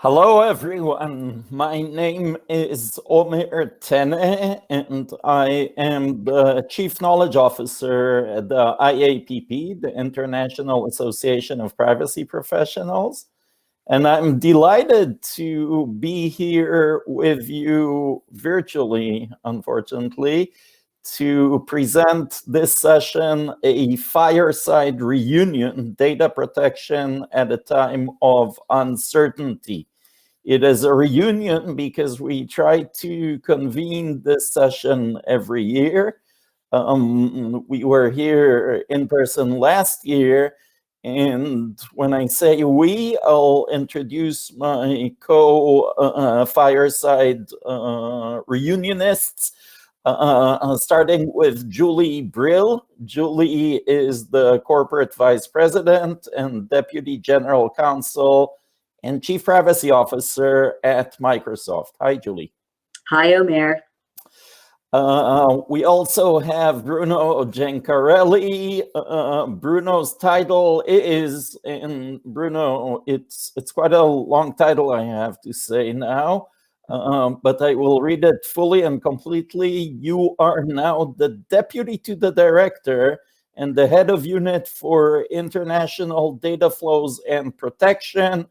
Hello, everyone. My name is Omer Tene, and I am the Chief Knowledge Officer at the IAPP, the International Association of Privacy Professionals. And I'm delighted to be here with you virtually, unfortunately, to present this session, a Fireside Reunion, Data Protection at a Time of Uncertainty. It is a reunion because we try to convene this session every year. We were here in person last year, and when I say we, I'll introduce my co-Fireside reunionists, starting with Julie Brill. Julie is the Corporate Vice President and Deputy General Counsel and Chief Privacy Officer at Microsoft. Hi, Julie. Hi, Omer. We also have Bruno Gencarelli. Bruno's title is, and Bruno, it's quite a long title, I have to say now, but I will read it fully and completely. You are now the Deputy to the Director and the Head of Unit for International Data Flows and Protection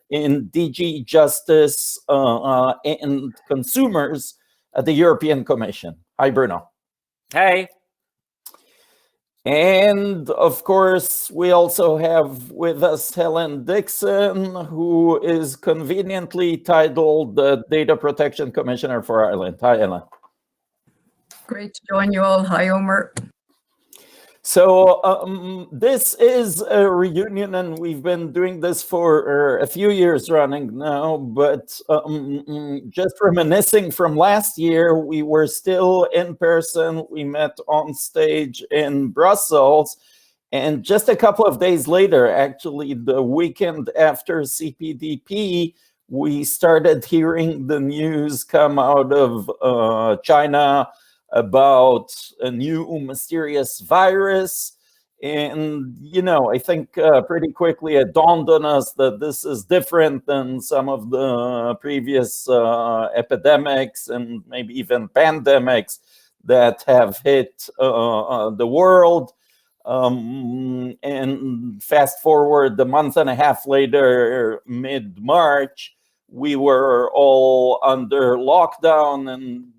in DG Justice and Consumers at the European Commission. Hi, Bruno. Hey. And of course, we also have with us Helen Dixon, who is conveniently titled the Data Protection Commissioner for Ireland. Hi, Helen. Great to join you all. Hi, Omer. So this is a reunion, and we've been doing this for a few years running now, but just reminiscing from last year, we were still in person. We met on stage in Brussels, and just a couple of days later, actually the weekend after CPDP, we started hearing the news come out of China about a new mysterious virus. And, you know, I think pretty quickly it dawned on us that this is different than some of the previous epidemics and maybe even pandemics that have hit the world. And fast forward a month and a half later, mid-March, we were all under lockdown, and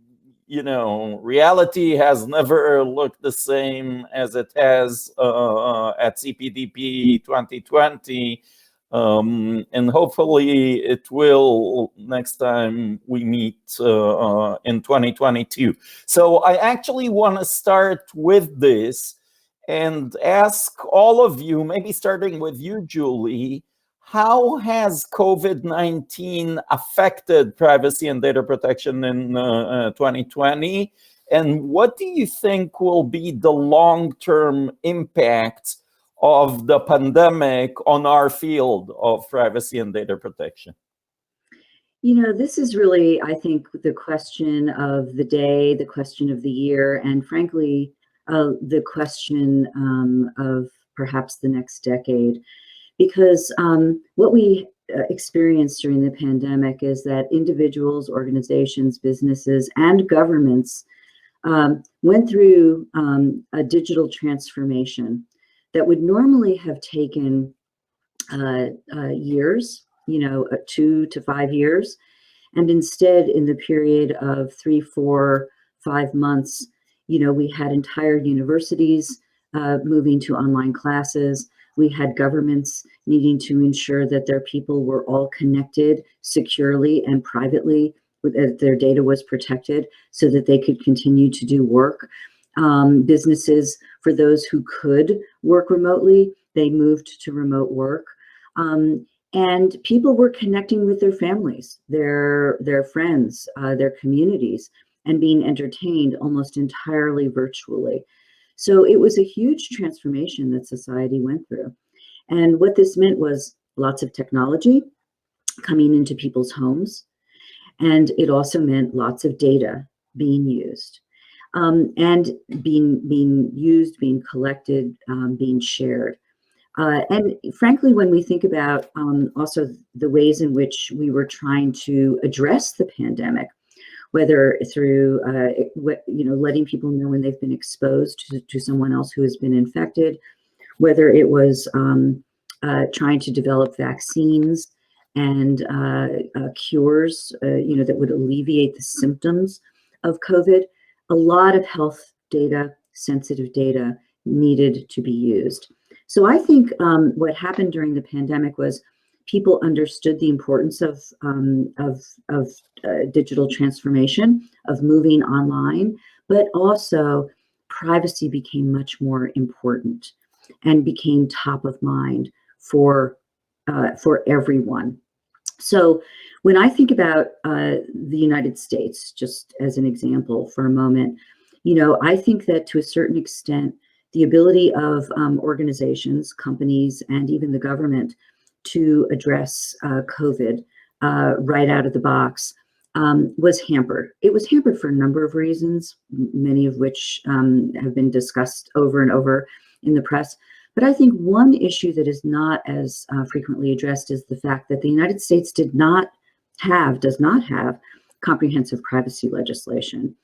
you know, reality has never looked the same as it has at CPDP 2020. And hopefully it will next time we meet in 2022. So I actually want to start with this and ask all of you, maybe starting with you, Julie, how has COVID-19 affected privacy and data protection in 2020? And what do you think will be the long-term impact of the pandemic on our field of privacy and data protection? You know, this is really, I think, the question of the day, the question of the year, and frankly, the question of perhaps the next decade. Because what we experienced during the pandemic is that individuals, organizations, businesses, and governments went through a digital transformation that would normally have taken years, 2 to 5 years. And instead, in the period of 3, 4, 5 months, we had entire universities moving to online classes. We had governments needing to ensure that their people were all connected securely and privately, that their data was protected so that they could continue to do work. Businesses, for those who could work remotely, they moved to remote work. And people were connecting with their families, their friends, their communities, and being entertained almost entirely virtually. So it was a huge transformation that society went through. And what this meant was lots of technology coming into people's homes. And it also meant lots of data being used and being used, being collected, being shared. And frankly, when we think about also the ways in which we were trying to address the pandemic, whether through letting people know when they've been exposed to someone else who has been infected, whether it was trying to develop vaccines and cures, that would alleviate the symptoms of COVID, a lot of health data, sensitive data, needed to be used. So I think what happened during the pandemic was people understood the importance of digital transformation, of moving online, but also privacy became much more important and became top of mind for everyone. So when I think about the United States, just as an example for a moment, I think that to a certain extent, the ability of organizations, companies, and even the government to address COVID right out of the box was hampered. It was hampered for a number of reasons, many of which have been discussed over and over in the press. But I think one issue that is not as frequently addressed is the fact that the United States does not have comprehensive privacy legislation.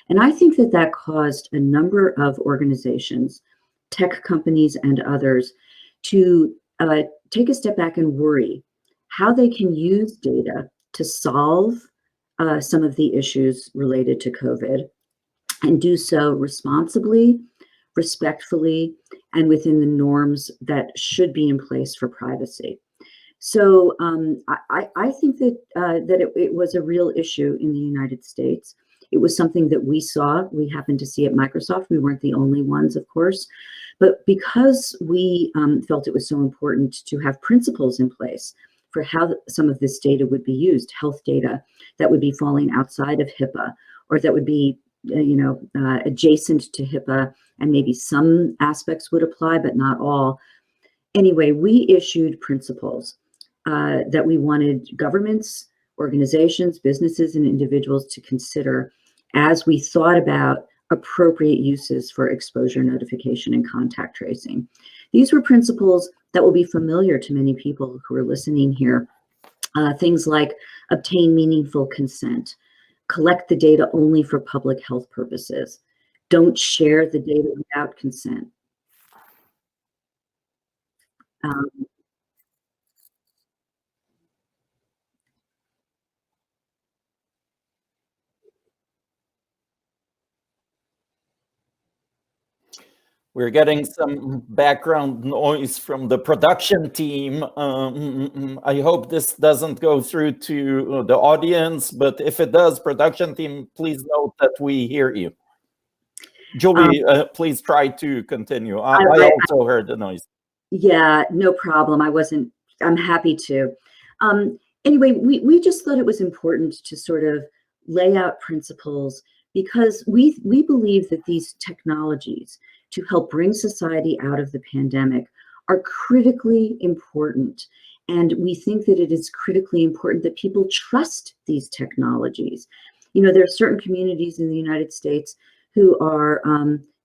And I think that that caused a number of organizations, tech companies and others, to take a step back and worry how they can use data to solve some of the issues related to COVID, and do so responsibly, respectfully, and within the norms that should be in place for privacy. So I think that it was a real issue in the United States. It was something that we saw. We happened to see at Microsoft. We weren't the only ones, of course. But because we felt it was so important to have principles in place for how some of this data would be used, health data that would be falling outside of HIPAA, or that would be adjacent to HIPAA, and maybe some aspects would apply, but not all. Anyway, we issued principles that we wanted governments, organizations, businesses, and individuals to consider as we thought about appropriate uses for exposure notification and contact tracing. These were principles that will be familiar to many people who are listening here. Things like obtain meaningful consent, collect the data only for public health purposes, don't share the data without consent. We're getting some background noise from the production team. I hope this doesn't go through to the audience, but if it does, production team, please note that we hear you. Julie, please try to continue. I also heard the noise. Yeah, no problem. I'm happy to. Anyway, we just thought it was important to sort of lay out principles, because we believe that these technologies to help bring society out of the pandemic are critically important. And we think that it is critically important that people trust these technologies. There are certain communities in the United States who are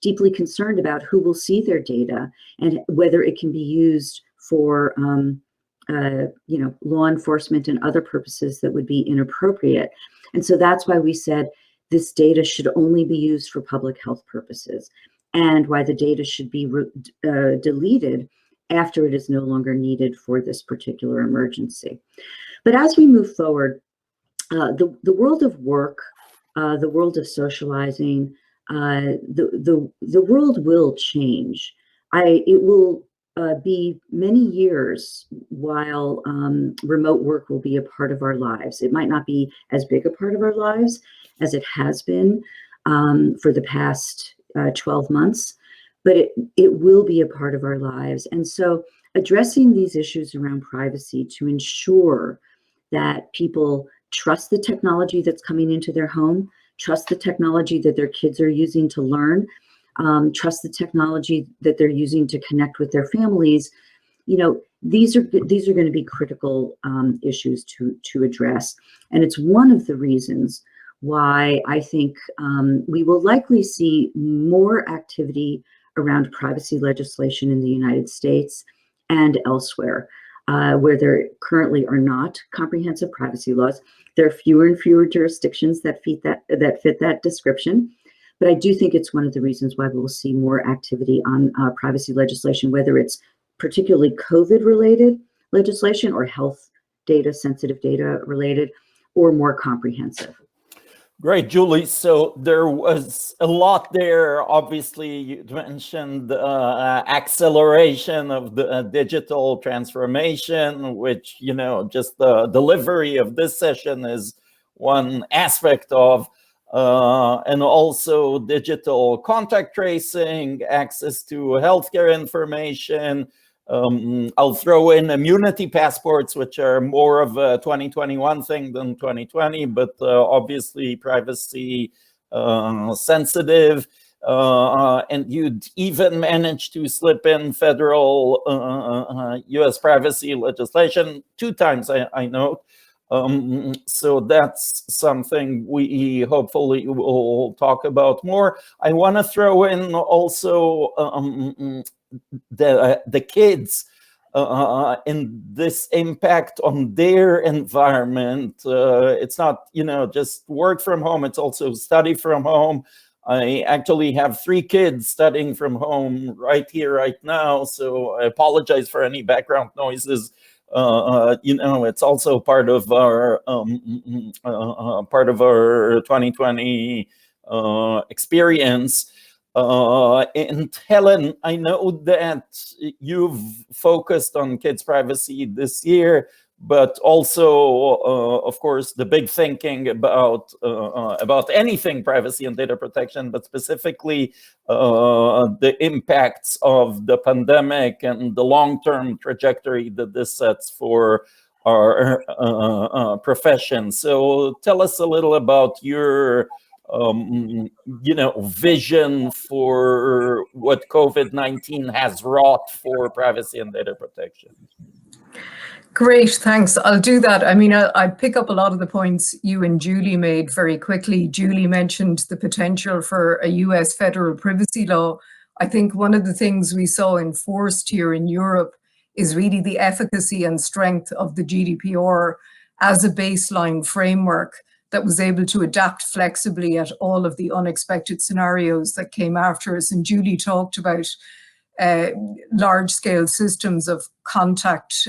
deeply concerned about who will see their data and whether it can be used for law enforcement and other purposes that would be inappropriate. And so that's why we said this data should only be used for public health purposes, and why the data should be deleted after it is no longer needed for this particular emergency. But as we move forward, the world of work, the world of socializing, the world will change. It will be many years while remote work will be a part of our lives. It might not be as big a part of our lives as it has been for the past 12 months, but it will be a part of our lives. And so addressing these issues around privacy to ensure that people trust the technology that's coming into their home, trust the technology that their kids are using to learn, trust the technology that they're using to connect with their families. These are going to be critical issues to address. And it's one of the reasons why I think we will likely see more activity around privacy legislation in the United States and elsewhere, where there currently are not comprehensive privacy laws. There are fewer and fewer jurisdictions that fit that description. But I do think it's one of the reasons why we will see more activity on privacy legislation, whether it's particularly COVID-related legislation or health data, sensitive data related, or more comprehensive. Great, Julie. So there was a lot there. Obviously, you mentioned acceleration of the digital transformation, which, you know, just the delivery of this session is one aspect of, and also digital contact tracing, access to healthcare information. I'll throw in immunity passports, which are more of a 2021 thing than 2020, but obviously privacy sensitive. And you'd even manage to slip in federal US privacy legislation 2 times, I know. So that's something we hopefully will talk about more. I want to throw in also the kids and this impact on their environment. It's not, you know, just work from home, it's also study from home. I actually have 3 kids studying from home right here, right now. So I apologize for any background noises. You know, it's also part of our 2020 experience. And Helen, I know that you've focused on kids' privacy this year, but also, of course, the big thinking about anything privacy and data protection, but specifically the impacts of the pandemic and the long-term trajectory that this sets for our profession. So tell us a little about your you know, vision for what COVID-19 has wrought for privacy and data protection. Great, thanks. I'll do that. I mean, I pick up a lot of the points you and Julie made very quickly. Julie mentioned the potential for a US federal privacy law. I think one of the things we saw enforced here in Europe is really the efficacy and strength of the GDPR as a baseline framework that was able to adapt flexibly at all of the unexpected scenarios that came after us. And Julie talked about large-scale systems of contact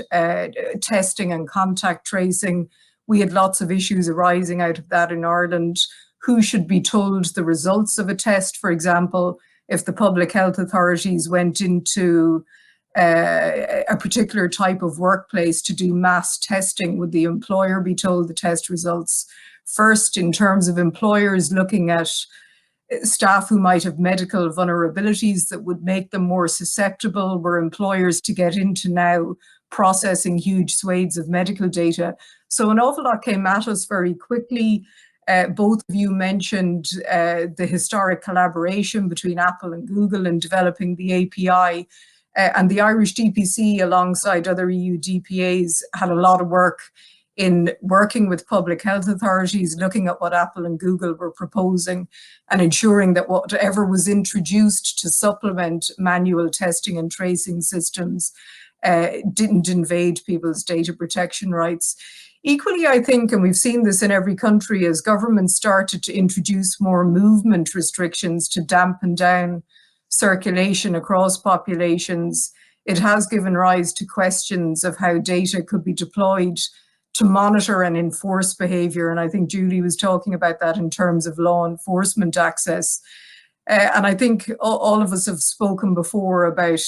testing and contact tracing. We had lots of issues arising out of that in Ireland. Who should be told the results of a test, for example, if the public health authorities went into a particular type of workplace to do mass testing? Would the employer be told the test results first, in terms of employers looking at staff who might have medical vulnerabilities that would make them more susceptible? Were employers to get into now processing huge swathes of medical data? So an awful lot came at us very quickly. Both of you mentioned the historic collaboration between Apple and Google in developing the API. And the Irish DPC, alongside other EU DPAs, had a lot of work in working with public health authorities, looking at what Apple and Google were proposing and ensuring that whatever was introduced to supplement manual testing and tracing systems didn't invade people's data protection rights. Equally, I think, and we've seen this in every country, as governments started to introduce more movement restrictions to dampen down circulation across populations, it has given rise to questions of how data could be deployed to monitor and enforce behavior. And I think Julie was talking about that in terms of law enforcement access. And I think all of us have spoken before about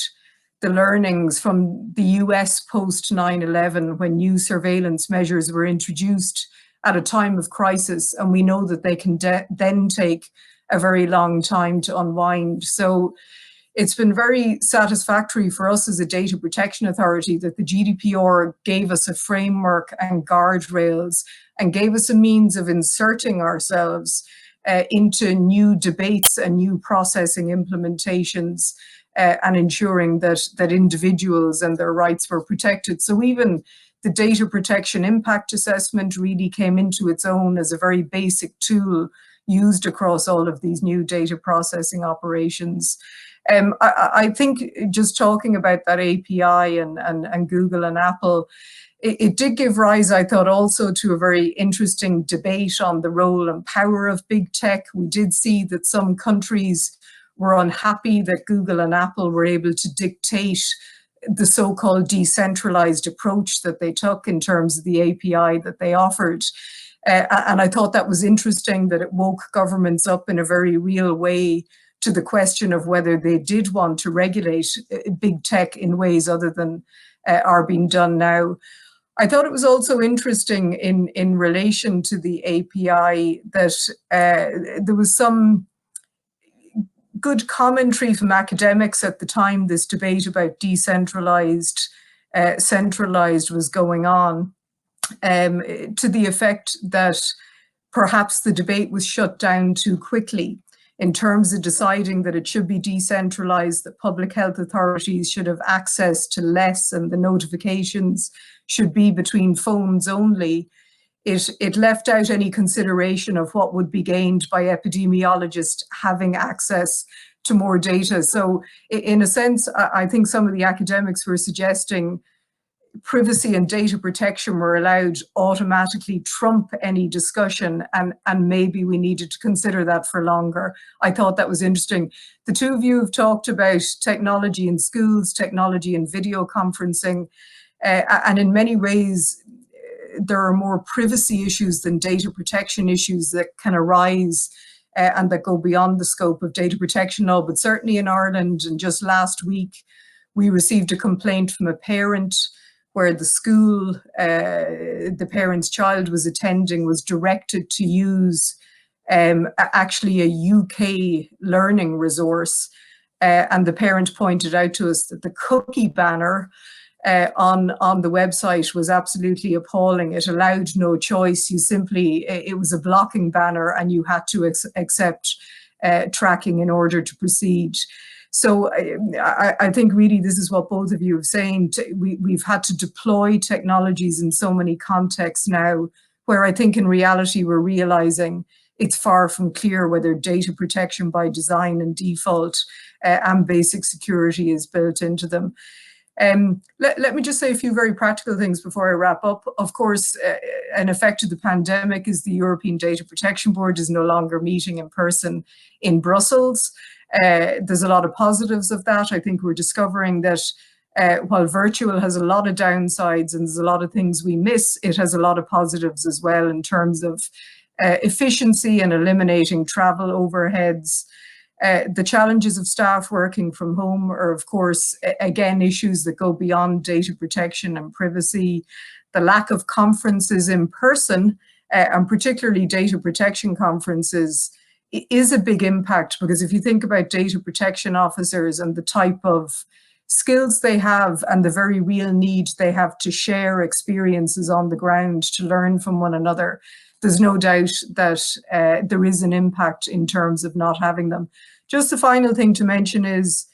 the learnings from the US post 9/11, when new surveillance measures were introduced at a time of crisis. And we know that they can then take a very long time to unwind. So it's been very satisfactory for us as a data protection authority that the GDPR gave us a framework and guardrails and gave us a means of inserting ourselves into new debates and new processing implementations and ensuring that individuals and their rights were protected. So even the data protection impact assessment really came into its own as a very basic tool used across all of these new data processing operations. I think just talking about that API and Google and Apple, it did give rise, I thought, also to a very interesting debate on the role and power of big tech. We did see that some countries were unhappy that Google and Apple were able to dictate the so-called decentralized approach that they took in terms of the API that they offered. And I thought that was interesting, that it woke governments up in a very real way to the question of whether they did want to regulate big tech in ways other than are being done now. I thought it was also interesting in relation to the API that there was some good commentary from academics at the time this debate about decentralized, centralized was going on, to the effect that perhaps the debate was shut down too quickly in terms of deciding that it should be decentralized, that public health authorities should have access to less and the notifications should be between phones only. It left out any consideration of what would be gained by epidemiologists having access to more data. So in a sense, I think some of the academics were suggesting privacy and data protection were allowed automatically trump any discussion, and maybe we needed to consider that for longer. I thought that was interesting. The two of you have talked about technology in schools, technology in video conferencing, and in many ways, there are more privacy issues than data protection issues that can arise and that go beyond the scope of data protection law. But certainly in Ireland, and just last week, we received a complaint from a parent where the school the parent's child was attending was directed to use actually a UK learning resource. And the parent pointed out to us that the cookie banner on the website was absolutely appalling. It allowed no choice. You simply, it was a blocking banner and you had to accept tracking in order to proceed. So I think really this is what both of you have saying. We've had to deploy technologies in so many contexts now, where I think in reality we're realizing it's far from clear whether data protection by design and default and basic security is built into them. Let me just say a few very practical things before I wrap up. Of course, an effect of the pandemic is the European Data Protection Board is no longer meeting in person in Brussels. There's a lot of positives of that. I think we're discovering that while virtual has a lot of downsides and there's a lot of things we miss, it has a lot of positives as well in terms of efficiency and eliminating travel overheads. The challenges of staff working from home are, of course, again, issues that go beyond data protection and privacy. The lack of conferences in person, and particularly data protection conferences, is a big impact, because if you think about data protection officers and the type of skills they have and the very real need they have to share experiences on the ground to learn from one another, there's no doubt that there is an impact in terms of not having them. Just the final thing to mention is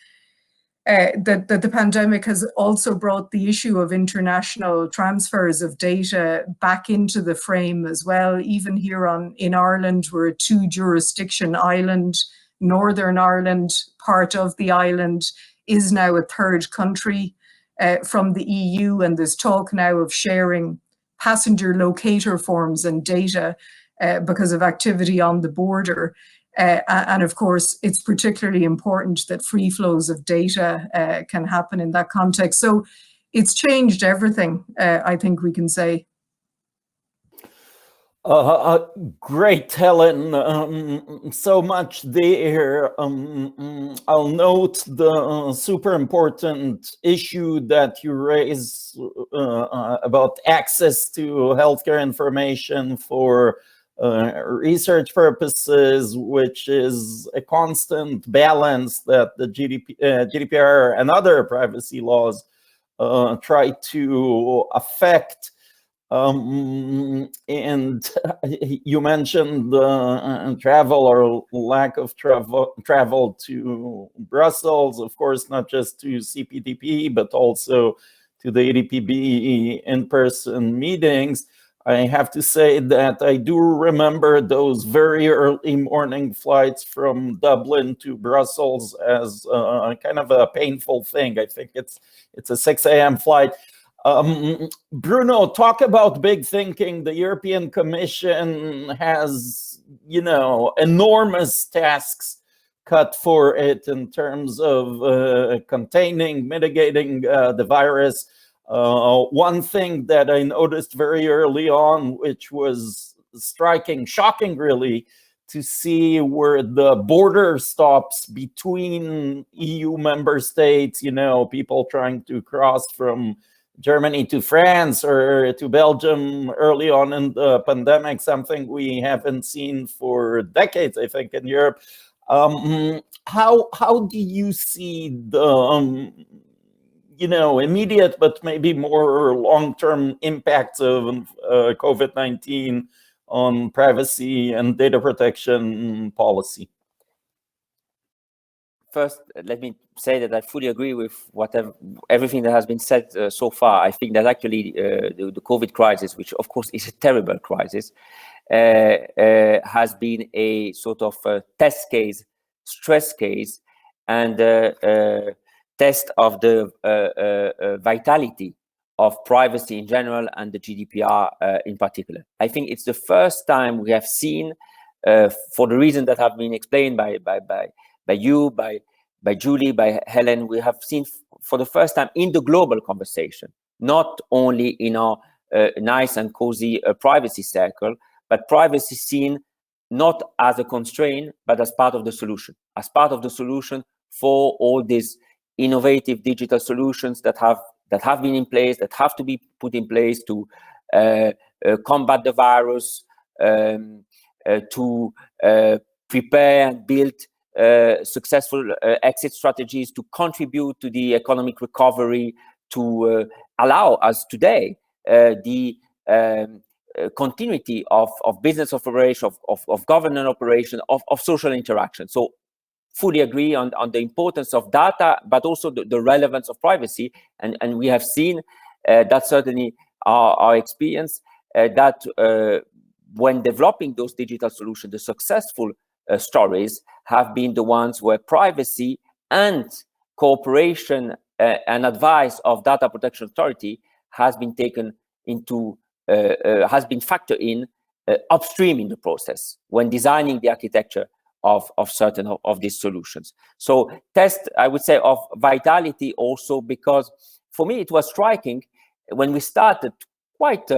that the pandemic has also brought the issue of international transfers of data back into the frame as well. Even here in Ireland, we're a 2-jurisdiction island. Northern Ireland, part of the island, is now a third country from the EU, and there's talk now of sharing passenger locator forms and data because of activity on the border. And of course, it's particularly important that free flows of data can happen in that context. So it's changed everything, I think we can say. Great, Helen. So much there. I'll note the super important issue that you raise about access to healthcare information for research purposes, which is a constant balance that the GDPR and other privacy laws try to affect. And you mentioned travel or lack of travel to Brussels, of course, not just to CPTP, but also to the IAPP in-person meetings. I have to say that I do remember those very early morning flights from Dublin to Brussels as kind of a painful thing. I think it's a 6 a.m. flight. Bruno, talk about big thinking. The European Commission has, enormous tasks cut for it in terms of containing, mitigating the virus. One thing that I noticed very early on, which was striking, shocking really, to see where the border stops between EU member states, people trying to cross from Germany to France or to Belgium early on in the pandemic, something we haven't seen for decades, I think, in Europe. How do you see the immediate but maybe more long-term impacts of COVID-19 on privacy and data protection policy? First, let me say that I fully agree with everything that has been said so far. I think that actually the COVID crisis, which of course is a terrible crisis, has been a sort of test case, stress case, and test of the vitality of privacy in general and the GDPR in particular. I think it's the first time we have seen, for the reasons that have been explained by you, by Julie, by Helen, we have seen for the first time in the global conversation, not only in our nice and cozy privacy circle, but privacy seen not as a constraint, but as part of the solution, for all these innovative digital solutions that have been in place, that have to be put in place to combat the virus, to prepare and build successful exit strategies, to contribute to the economic recovery, to allow us today the continuity of business operation, of government operation, of social interaction. So fully agree on the importance of data, but also the relevance of privacy. And we have seen that certainly our experience that when developing those digital solutions, the successful stories have been the ones where privacy and cooperation and advice of data protection authority has been taken into, has been factored in upstream in the process when designing the architecture of certain of these solutions. So test, I would say, of vitality also, because for me it was striking when we started quite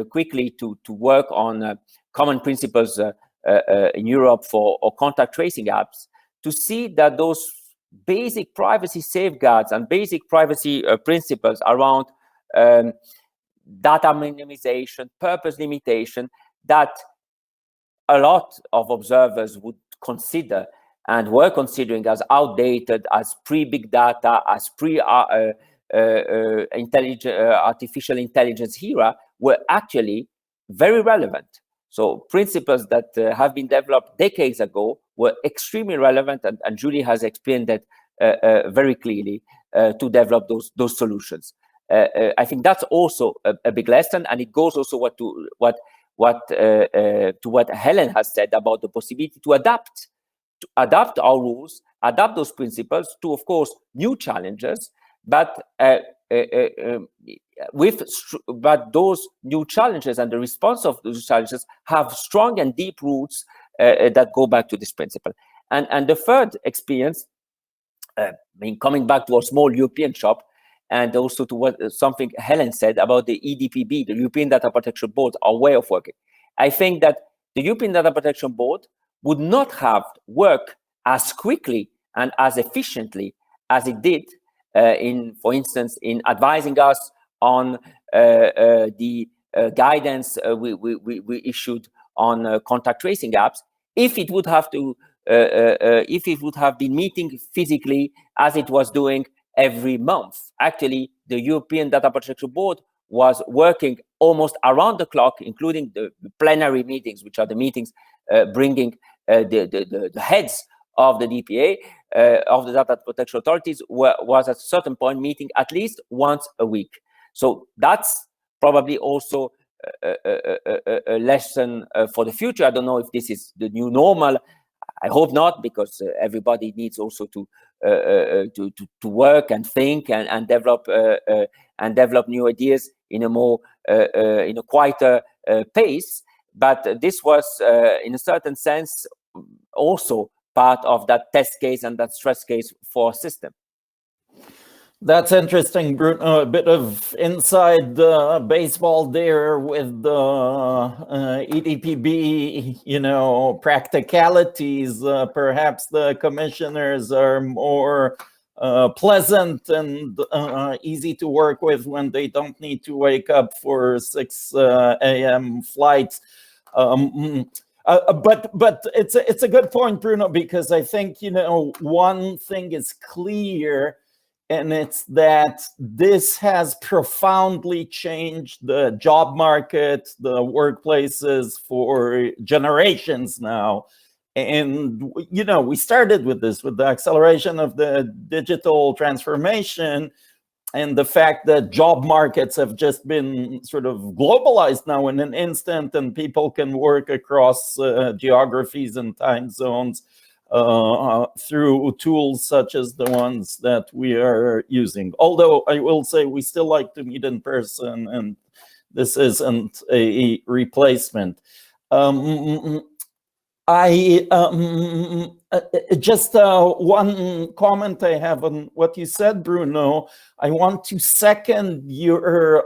quickly to work on common principles in Europe for contact tracing apps, to see that those basic privacy safeguards and basic privacy principles around data minimization, purpose limitation, that a lot of observers would consider and were considering as outdated, as pre-big data, as artificial intelligence era, were actually very relevant. So principles that have been developed decades ago were extremely relevant, and Julie has explained that very clearly to develop those solutions. I think that's also a big lesson, and it goes also to what Helen has said about the possibility to adapt our rules, adapt those principles to, of course, new challenges, but those new challenges and the response of those challenges have strong and deep roots that go back to this principle. And the third experience, coming back to a small European shop, and also to something Helen said about the EDPB, the European Data Protection Board, our way of working. I think that the European Data Protection Board would not have worked as quickly and as efficiently as it did, for instance, in advising us on the guidance we issued on contact tracing apps, if it would have been meeting physically as it was doing every month. Actually, the European Data Protection Board was working almost around the clock, including the plenary meetings, which are the meetings bringing the heads of the DPA, of the data protection authorities, was at a certain point meeting at least once a week. So that's probably also lesson for the future. I don't know if this is the new normal. I hope not, because everybody needs also to work and think and develop new ideas in a more in a quieter pace. But this was, in a certain sense, also part of that test case and that stress case for system. That's interesting, Bruno. A bit of inside baseball there with the EDPB, you know, practicalities. Perhaps the commissioners are more pleasant and easy to work with when they don't need to wake up for 6 a.m. flights. But it's a good point, Bruno, because I think, you know, one thing is clear, and it's that this has profoundly changed the job market, the workplaces for generations now. And, you know, we started with this, with the acceleration of the digital transformation and the fact that job markets have just been sort of globalized now in an instant, and people can work across geographies and time zones through tools such as the ones that we are using. Although I will say we still like to meet in person, and this isn't a replacement. Just one comment I have on what you said, Bruno. I want to second your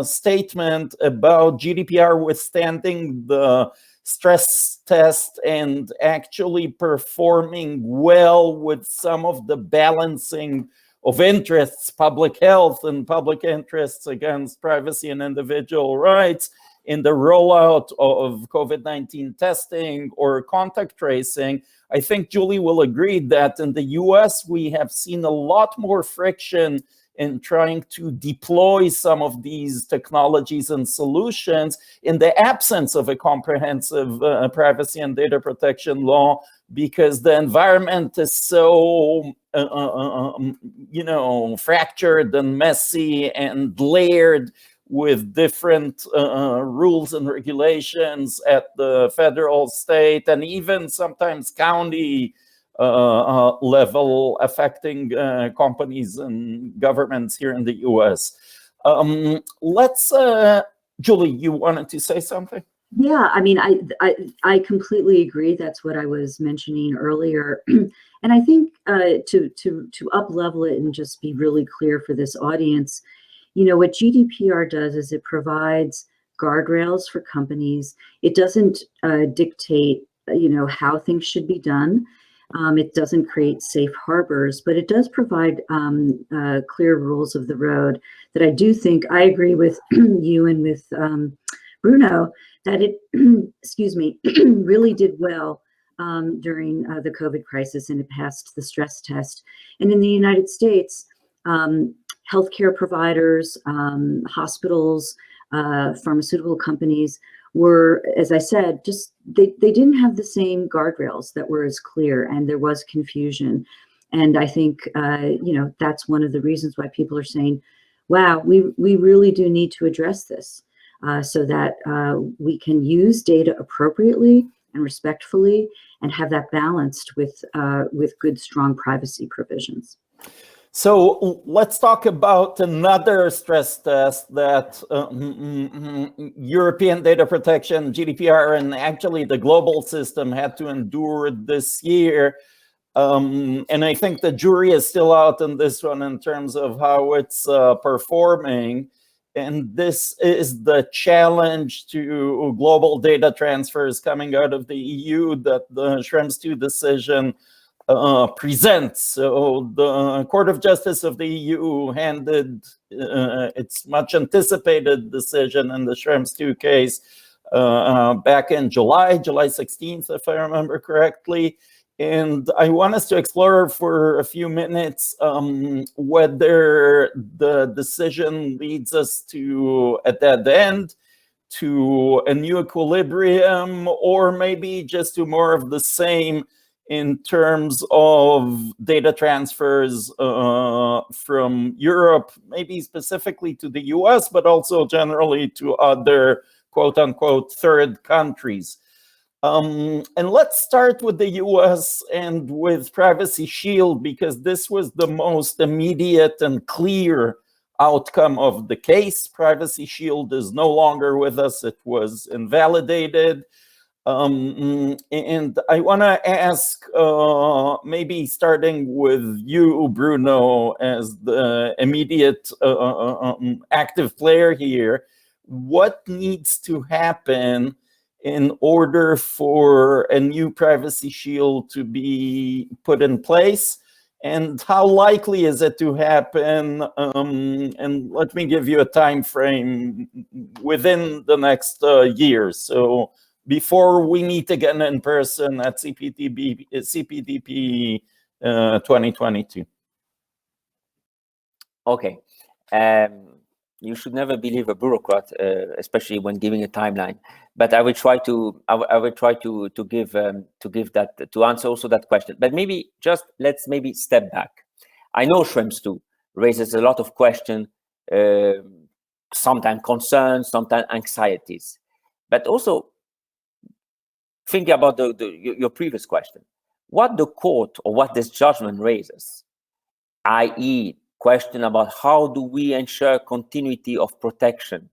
statement about GDPR withstanding the stress test and actually performing well with some of the balancing of interests, public health and public interests against privacy and individual rights in the rollout of COVID-19 testing or contact tracing. I think Julie will agree that in the US, we have seen a lot more friction in trying to deploy some of these technologies and solutions in the absence of a comprehensive privacy and data protection law, because the environment is so, you know, fractured and messy and layered with different rules and regulations at the federal, state, and even sometimes county level, affecting companies and governments here in the US. Let's, Julie, you wanted to say something? Yeah, I mean, I completely agree. That's what I was mentioning earlier. And I think to up level it and just be really clear for this audience, you know, what GDPR does is it provides guardrails for companies. It doesn't dictate, you know, how things should be done. It doesn't create safe harbors, but it does provide clear rules of the road that I do think, I agree with you and with Bruno, that it, excuse me, really did well during the COVID crisis, and it passed the stress test. And in the United States, healthcare providers, hospitals, pharmaceutical companies were, as I said, just they didn't have the same guardrails that were as clear, and there was confusion. And I think you know, that's one of the reasons why people are saying, wow, we really do need to address this so that we can use data appropriately and respectfully and have that balanced with good, strong privacy provisions. So let's talk about another stress test that European data protection, GDPR, and actually the global system had to endure this year. And I think the jury is still out on this one in terms of how it's performing. And this is the challenge to global data transfers coming out of the EU that the Schrems II decision presents. So the Court of Justice of the EU handed its much anticipated decision in the Schrems II case back in July 16th, if I remember correctly. And I want us to explore for a few minutes whether the decision leads us to a dead end, to a new equilibrium, or maybe just to more of the same in terms of data transfers from Europe, maybe specifically to the US, but also generally to other quote unquote third countries. And let's start with the US and with Privacy Shield, because this was the most immediate and clear outcome of the case. Privacy Shield is no longer with us. It was invalidated. And I want to ask, maybe starting with you, Bruno, as the immediate active player here, what needs to happen in order for a new Privacy Shield to be put in place? And how likely is it to happen? And let me give you a time frame within the next year. So before we meet again in person at CPDP 2022. Okay. You should never believe a bureaucrat, especially when giving a timeline. But I will try to give that, to answer also that question. But maybe let's step back. I know Schrems II raises a lot of questions, sometimes concerns, sometimes anxieties. But also thinking about your previous question, what the court or what this judgment raises, i.e., question about how do we ensure continuity of protection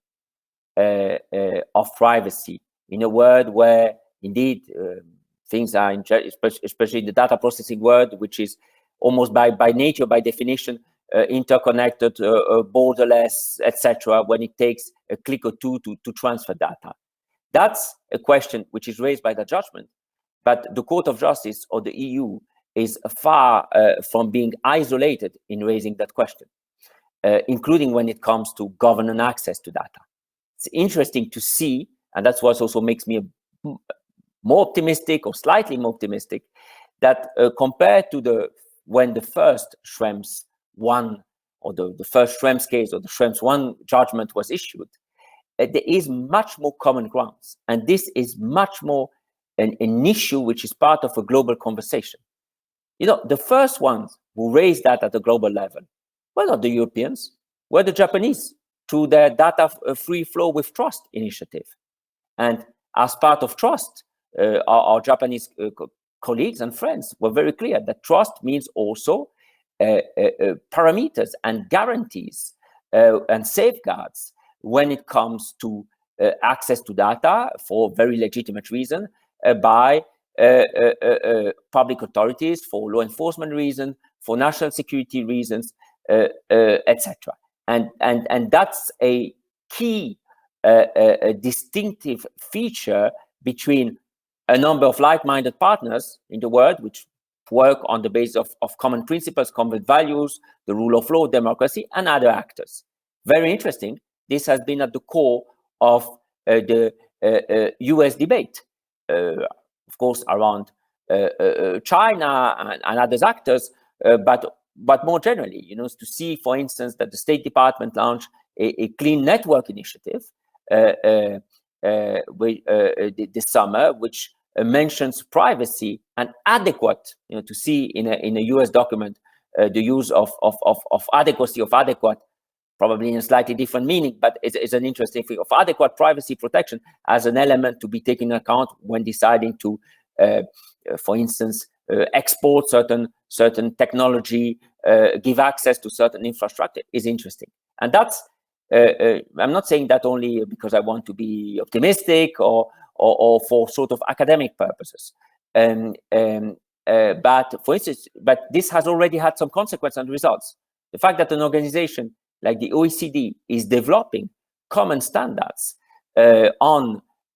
of privacy in a world where indeed things are, especially in the data processing world, which is almost by nature, by definition, interconnected, borderless, etc., when it takes a click or two to transfer data. That's a question which is raised by the judgment, but the Court of Justice or the EU is far from being isolated in raising that question, including when it comes to governance access to data. It's interesting to see, and that's what also makes me more optimistic or slightly more optimistic, that compared to when the first Schrems I or the first Schrems case or the Schrems I judgment was issued, there is much more common grounds. And this is much more an issue which is part of a global conversation. You know, the first ones who raised that at the global level were not the Europeans, were the Japanese through their data free flow with trust initiative. And as part of trust, our Japanese colleagues and friends were very clear that trust means also parameters and guarantees and safeguards when it comes to access to data for very legitimate reason by public authorities, for law enforcement reasons, for national security reasons, etc. And that's a key distinctive feature between a number of like-minded partners in the world which work on the basis of common principles, common values, the rule of law, democracy, and other actors. Very interesting. This has been at the core of the US debate, of course, around China and other actors, but more generally, you know, to see, for instance, that the State Department launched a clean network initiative this summer, which mentions privacy and adequate, you know, to see in a US document the use of adequacy, of adequate, probably in a slightly different meaning, but it's an interesting thing, of adequate privacy protection as an element to be taken into account when deciding to, for instance, export certain technology, give access to certain infrastructure is interesting. And that's, I'm not saying that only because I want to be optimistic or for sort of academic purposes. But for instance, this has already had some consequences and results. The fact that an organization like the OECD is developing common standards in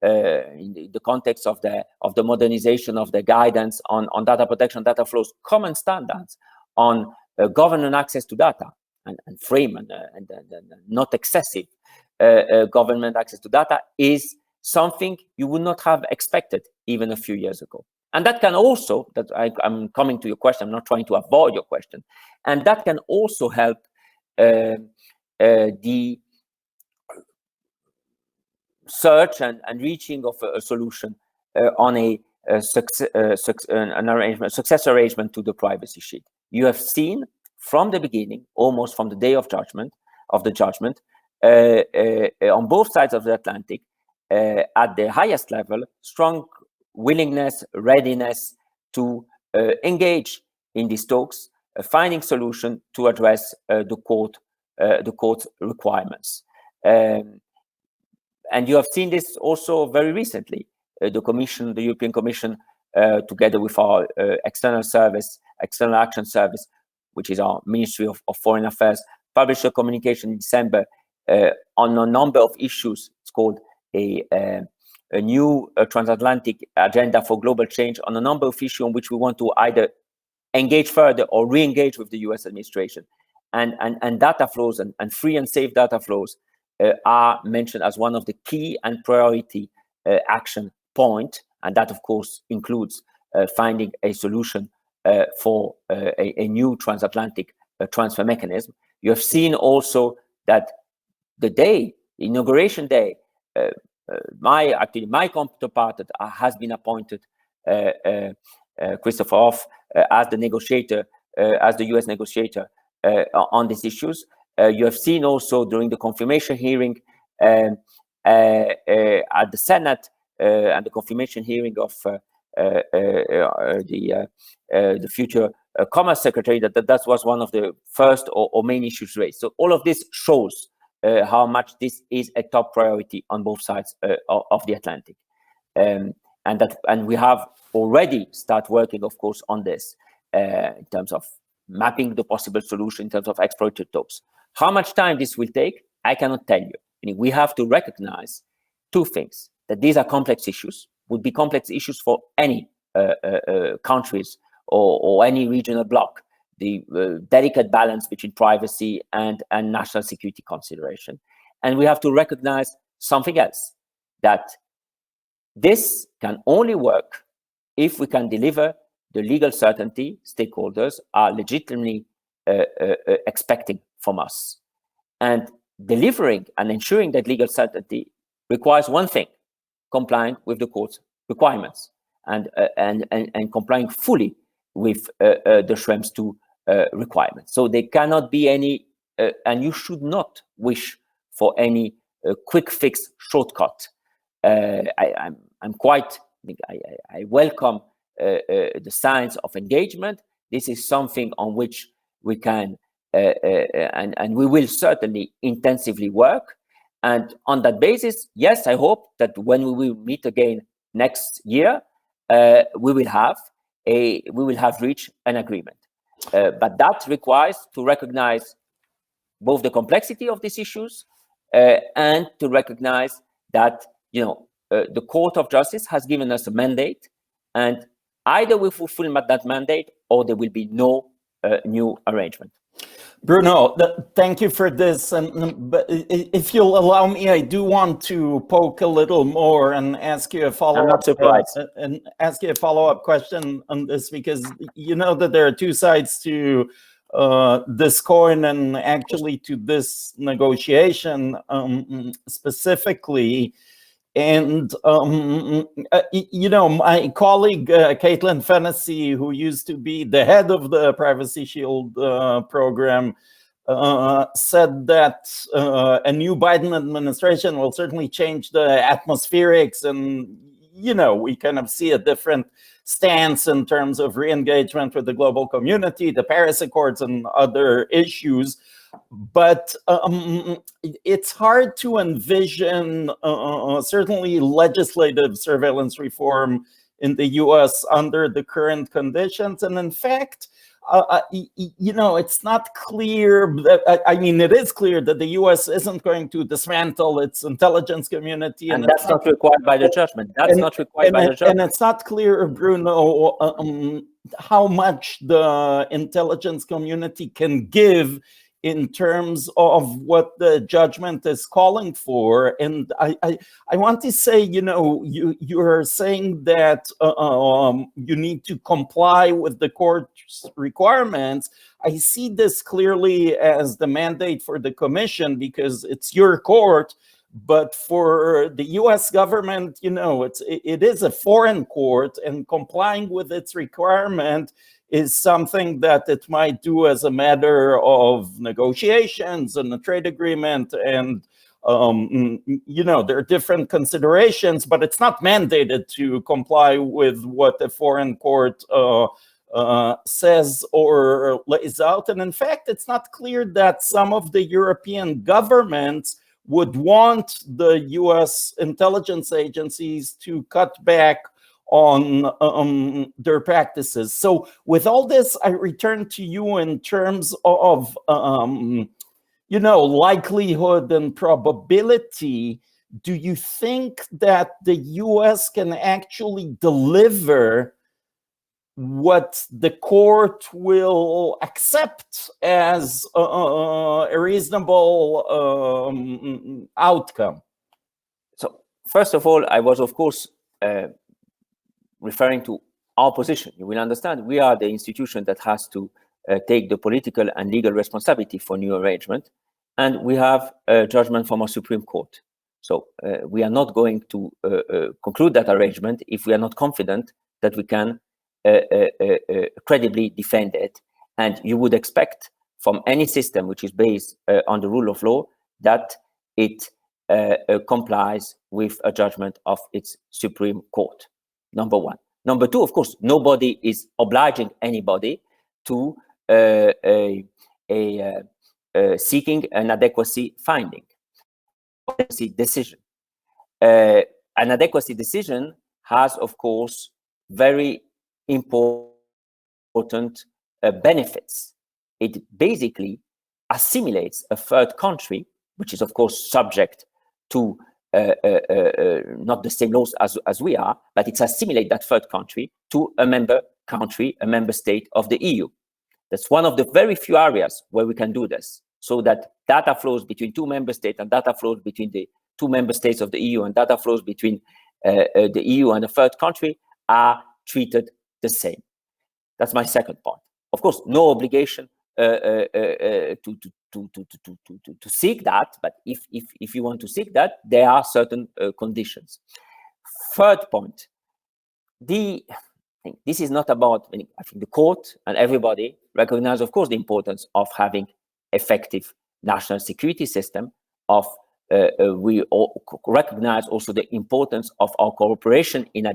the context of the modernization of the guidance on data protection, data flows, common standards on governance access to data and frame and not excessive government access to data is something you would not have expected even a few years ago. And that can also, I'm coming to your question, I'm not trying to avoid your question, and that can also help the search and reaching of a solution on a success arrangement to the privacy shield. You have seen from the beginning, almost from the day of the judgment, on both sides of the Atlantic, at the highest level, strong willingness, readiness to engage in these talks, finding solution to address the court's requirements. And you have seen this also very recently. The European Commission, together with our external action service, which is our Ministry of Foreign Affairs, published a communication in December on a number of issues. It's called a new transatlantic agenda for global change on a number of issues on which we want to either engage further or re-engage with the US administration. And data flows and free and safe data flows are mentioned as one of the key and priority action point. And that, of course, includes finding a solution for a new transatlantic transfer mechanism. You have seen also that the inauguration day, my counterpart has been appointed, Christopher Hoff, as the negotiator, as the US negotiator on these issues. You have seen also during the confirmation hearing at the Senate and the confirmation hearing of the future Commerce Secretary that was one of the first or main issues raised. So all of this shows how much this is a top priority on both sides of the Atlantic, and we have already started working, of course, on this in terms of mapping the possible solution in terms of exploratory talks. How much time this will take, I cannot tell you. We have to recognize two things: that these are complex issues, would be complex issues for any countries or any regional bloc. The delicate balance between privacy and national security consideration. And we have to recognize something else, that this can only work if we can deliver the legal certainty stakeholders are legitimately expecting from us. And delivering and ensuring that legal certainty requires one thing: complying with the court's requirements and complying fully with the Schrems II requirements. So there cannot be any, and you should not wish for any quick fix shortcut. I welcome the signs of engagement. This is something on which we can and we will certainly intensively work. And on that basis, yes, I hope that when we will meet again next year, we will have reached an agreement. But that requires to recognize both the complexity of these issues and to recognize that the Court of Justice has given us a mandate, and either we fulfill that mandate or there will be no new arrangement. Bruno, thank you for this. But if you'll allow me, I do want to poke a little more and ask you a follow-up. I'm not surprised. And ask you a follow-up question on this, because you know that there are two sides to this coin, and actually to this negotiation specifically. And, my colleague, Caitlin Fennessy, who used to be the head of the Privacy Shield program, said that a new Biden administration will certainly change the atmospherics. And, we kind of see a different stance in terms of re-engagement with the global community, the Paris Accords, and other issues. But it's hard to envision certainly legislative surveillance reform in the US under the current conditions. And in fact, it's not clear that, it is clear that the US isn't going to dismantle its intelligence community. And that's not required by the judgment. That's not required by the judgment. And it's not clear, Bruno, how much the intelligence community can give in terms of what the judgment is calling for. And I want to say, you're saying that you need to comply with the court's requirements. I see this clearly as the mandate for the commission, because it's your court, but for the U.S. government, it is a foreign court, and complying with its requirement is something that it might do as a matter of negotiations and a trade agreement, and there are different considerations, but it's not mandated to comply with what the foreign court says or lays out. And in fact, it's not clear that some of the European governments would want the US intelligence agencies to cut back on their practices. So with all this, I return to you in terms of likelihood and probability. Do you think that the US can actually deliver what the court will accept as a reasonable outcome? So first of all, I was, of course, referring to our position. You will understand we are the institution that has to take the political and legal responsibility for new arrangement, and we have a judgment from our Supreme Court. So we are not going to conclude that arrangement if we are not confident that we can credibly defend it. And you would expect from any system which is based on the rule of law that it complies with a judgment of its Supreme Court, number one. Number two, of course, nobody is obliging anybody to seeking an adequacy finding, decision. An adequacy decision has, of course, very important benefits. It basically assimilates a third country, which is, of course, subject to not the same laws as we are, but it's assimilate that third country to a member country, a member state of the EU. That's one of the very few areas where we can do this, so that data flows between two member states and data flows between the two member states of the EU and data flows between the EU and a third country are treated the same. That's my second point. Of course, no obligation to seek that, but if you want to seek that, there are certain conditions. Third point, this is not about, I think the court and everybody recognize, of course, the importance of having effective national security system. We recognize also the importance of our cooperation in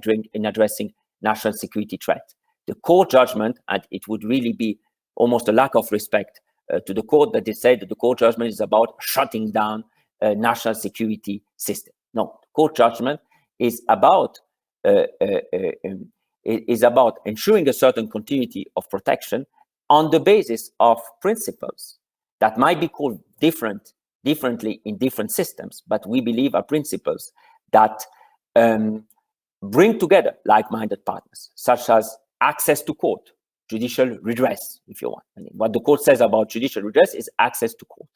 addressing national security threat. The court judgment, and it would really be almost a lack of respect to the court that they say that the court judgment is about shutting down a national security system. No, the court judgment is about ensuring a certain continuity of protection on the basis of principles that might be called differently in different systems, but we believe are principles that bring together like-minded partners, such as access to court, judicial redress, if you want. What the court says about judicial redress is access to court.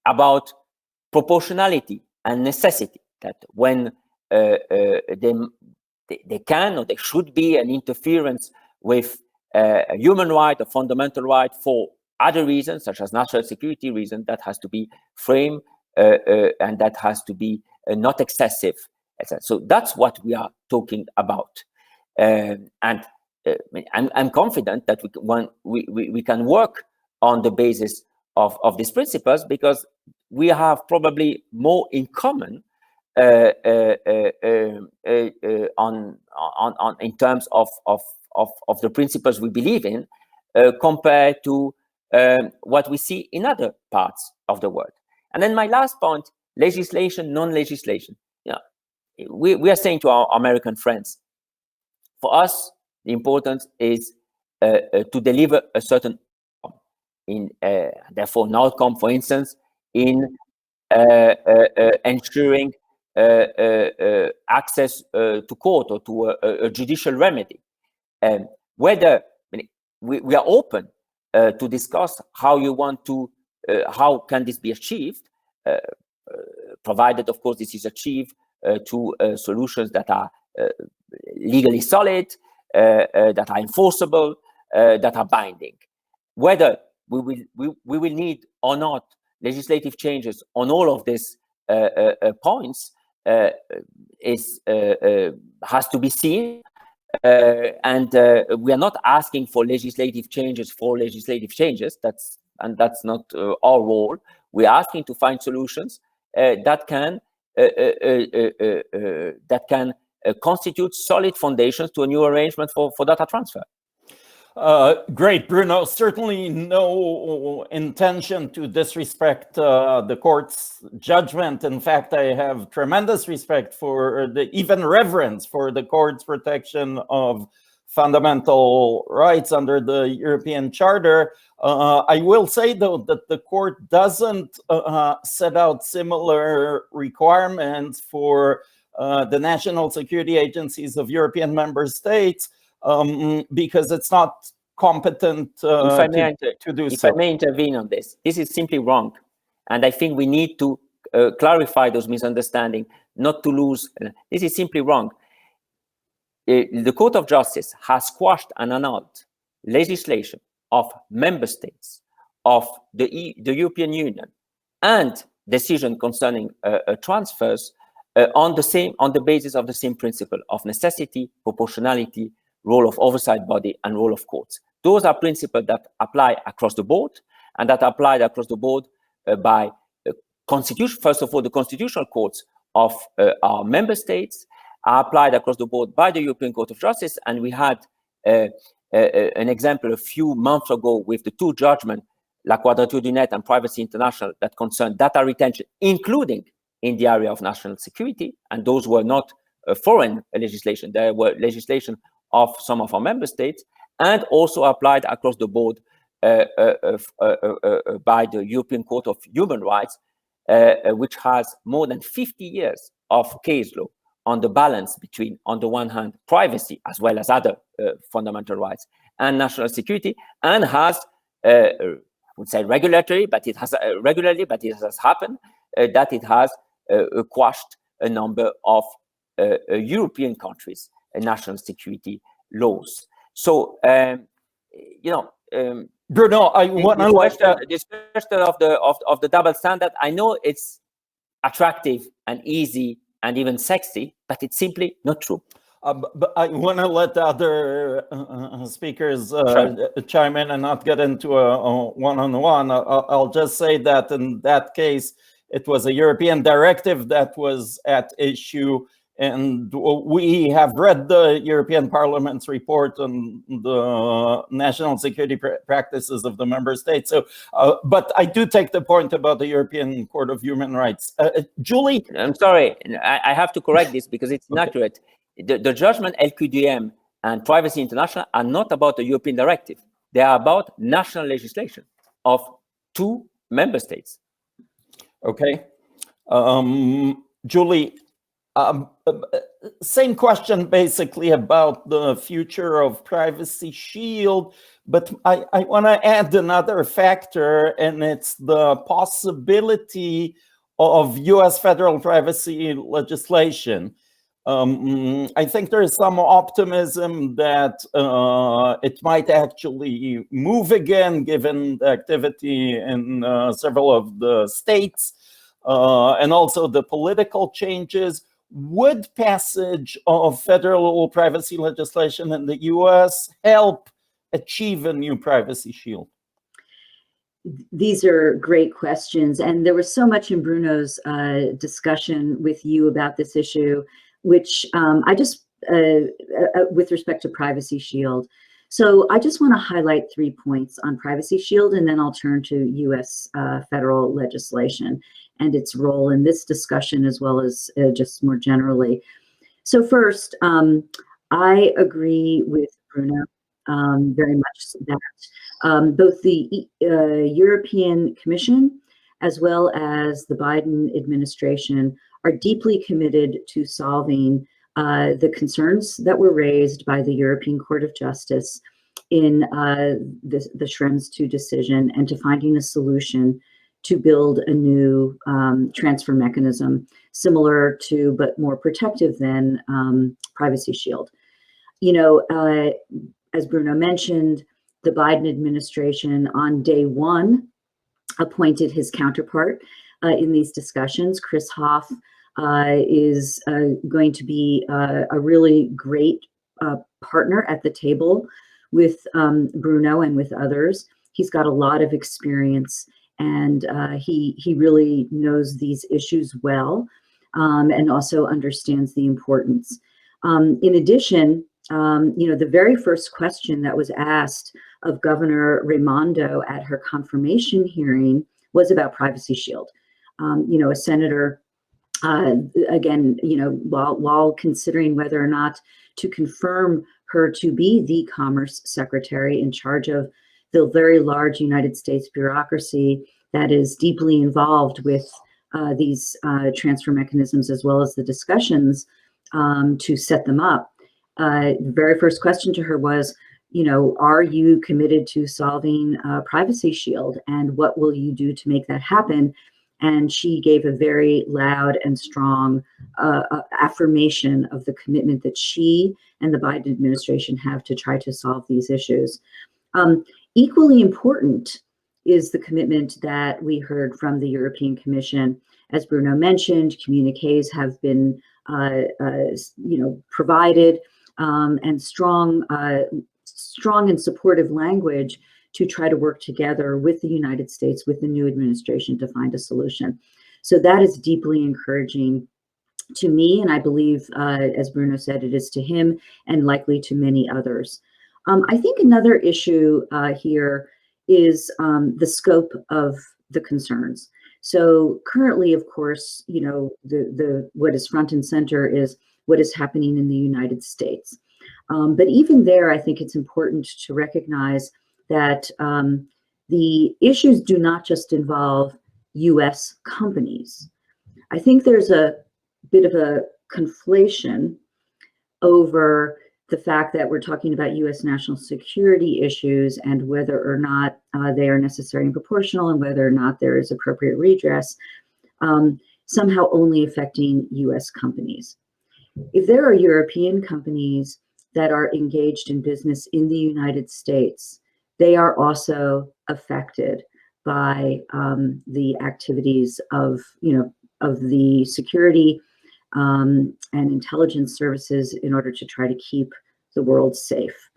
About proportionality and necessity, that when they can or there should be an interference with a human right, a fundamental right for other reasons, such as national security reason, that has to be framed and that has to be not excessive. So that's what we are talking about. And I'm confident that we can work on the basis of these principles, because we have probably more in common in terms of the principles we believe in compared to what we see in other parts of the world. And then my last point, legislation, non-legislation. We are saying to our American friends, for us, the importance is to deliver a certain therefore an outcome, for instance, in ensuring access to court or to a judicial remedy. Whether we are open to discuss how you want to, how can this be achieved, provided, of course, this is achieved to solutions that are legally solid, that are enforceable, that are binding. Whether we will need or not legislative changes on all of these points has to be seen. And we are not asking for legislative changes for legislative changes. That's not our role. We're asking to find solutions that can constitute solid foundations to a new arrangement for data transfer. Great, Bruno. Certainly no intention to disrespect the court's judgment. In fact, I have tremendous respect for even reverence for the court's protection of fundamental rights under the European Charter. I will say, though, that the court doesn't set out similar requirements for the national security agencies of European member states, because it's not competent to do so. If I may intervene on this, this is simply wrong. And I think we need to clarify those misunderstandings, not to lose. This is simply wrong. The Court of Justice has quashed and annulled legislation of member states, of the European Union, and decision concerning transfers on the basis of the same principle of necessity, proportionality, role of oversight body, and role of courts. Those are principles that apply across the board, and that are applied across the board by constitution. First of all, the constitutional courts of our member states are applied across the board by the European Court of Justice, and we had an example a few months ago with the two judgments, La Quadrature du Net and Privacy International, that concerned data retention, including in the area of national security, and those were not foreign legislation. There were legislation of some of our member states, and also applied across the board by the European Court of Human Rights, which has more than 50 years of case law on the balance between, on the one hand, privacy as well as other fundamental rights and national security, and has, I would say regularly, but it has happened that it has quashed a number of European countries' national security laws. So, Bruno, I want to this question of the double standard. I know it's attractive and easy and even sexy, but it's simply not true. But I want to let other speakers chime in and not get into a one-on-one. I'll just say that in that case, it was a European directive that was at issue. And we have read the European Parliament's report on the national security practices of the member states. So, but I do take the point about the European Court of Human Rights. Julie? I'm sorry, I have to correct this because it's inaccurate. The judgment LQDM and Privacy International are not about the European directive. They are about national legislation of 2 member states. Okay. Julie, same question basically about the future of Privacy Shield, but I want to add another factor, and it's the possibility of US federal privacy legislation. I think there is some optimism that it might actually move again, given the activity in several of the states and also the political changes. Would passage of federal privacy legislation in the US help achieve a new Privacy Shield? These are great questions. And there was so much in Bruno's discussion with you about this issue, which with respect to Privacy Shield. So I just want to highlight 3 points on Privacy Shield, and then I'll turn to US federal legislation and its role in this discussion, as well as just more generally. So first, I agree with Bruno very much that both the European Commission as well as the Biden administration are deeply committed to solving the concerns that were raised by the European Court of Justice in the Schrems II decision, and to finding a solution to build a new transfer mechanism similar to, but more protective than, Privacy Shield. You know, as Bruno mentioned, the Biden administration on day one appointed his counterpart in these discussions. Chris Hoff is going to be a really great partner at the table with Bruno and with others. He's got a lot of experience, and he really knows these issues well, and also understands the importance. In addition, the very first question that was asked of Governor Raimondo at her confirmation hearing was about Privacy Shield. A senator, again, while considering whether or not to confirm her to be the Commerce Secretary in charge of the very large United States bureaucracy that is deeply involved with these transfer mechanisms, as well as the discussions to set them up. The very first question to her was, are you committed to solving Privacy Shield, and what will you do to make that happen? And she gave a very loud and strong affirmation of the commitment that she and the Biden administration have to try to solve these issues. Equally important is the commitment that we heard from the European Commission. As Bruno mentioned, communiques have been provided, and strong and supportive language to try to work together with the United States, with the new administration, to find a solution. So that is deeply encouraging to me, and I believe, as Bruno said, it is to him and likely to many others. I think another issue here is the scope of the concerns. So currently, of course, what is front and center is what is happening in the United States. But even there, I think it's important to recognize that the issues do not just involve US companies. I think there's a bit of a conflation over the fact that we're talking about US national security issues and whether or not they are necessary and proportional, and whether or not there is appropriate redress, somehow only affecting US companies. If there are European companies that are engaged in business in the United States, they are also affected by the activities of the security and intelligence services in order to try to keep the world safe.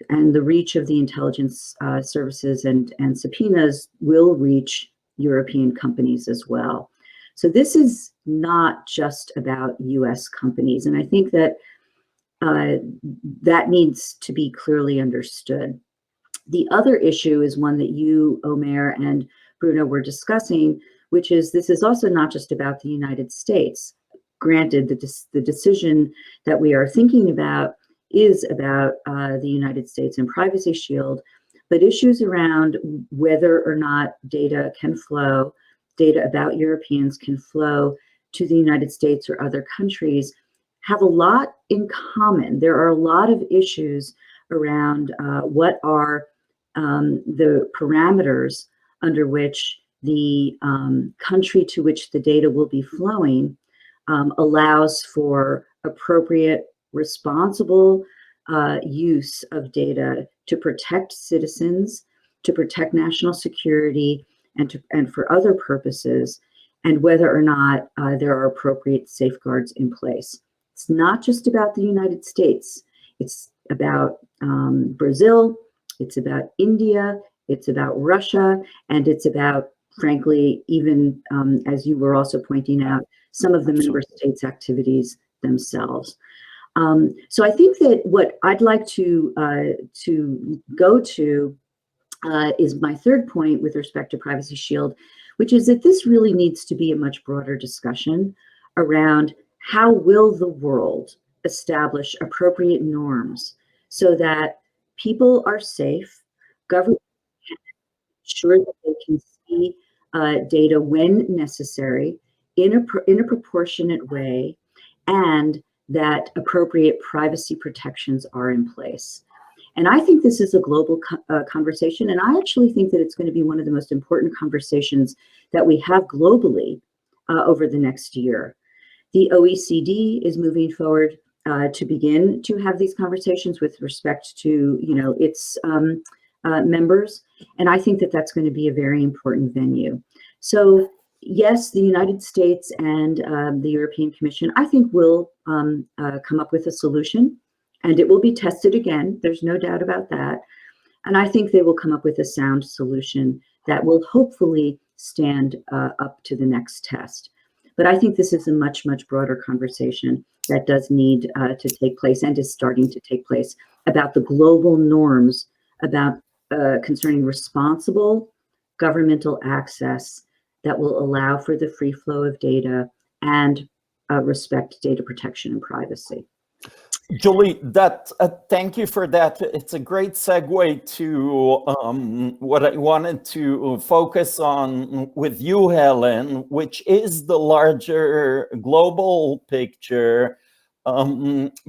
And the reach of the intelligence services and subpoenas will reach European companies as well. So this is not just about US companies. And I think that that needs to be clearly understood. The other issue is one that you, Omer, and Bruno were discussing, which is this is also not just about the United States. Granted, the decision that we are thinking about is about the United States and Privacy Shield, but issues around whether or not data can flow, data about Europeans can flow to the United States or other countries, have a lot in common. There are a lot of issues around what are the parameters under which the country to which the data will be flowing allows for appropriate, responsible use of data to protect citizens, to protect national security, and for other purposes, and whether or not there are appropriate safeguards in place. It's not just about the United States. It's about Brazil, it's about India, it's about Russia, and it's about, frankly, even as you were also pointing out, some of the member states' activities themselves. So I think that what I'd like to go to is my third point with respect to Privacy Shield, which is that this really needs to be a much broader discussion around how will the world establish appropriate norms so that people are safe, government can ensure that they can see data when necessary in a proportionate way, and that appropriate privacy protections are in place. And I think this is a global conversation, and I actually think that it's going to be one of the most important conversations that we have globally over the next year. The OECD is moving forward to begin to have these conversations with respect to, its members. And I think that that's going to be a very important venue. So yes, the United States and the European Commission, I think, will come up with a solution, and it will be tested again. There's no doubt about that. And I think they will come up with a sound solution that will hopefully stand up to the next test. But I think this is a much, much broader conversation that does need to take place and is starting to take place about the global norms about concerning responsible governmental access that will allow for the free flow of data and respect data protection and privacy. Julie, thank you for that. It's a great segue to what I wanted to focus on with you, Helen, which is the larger global picture.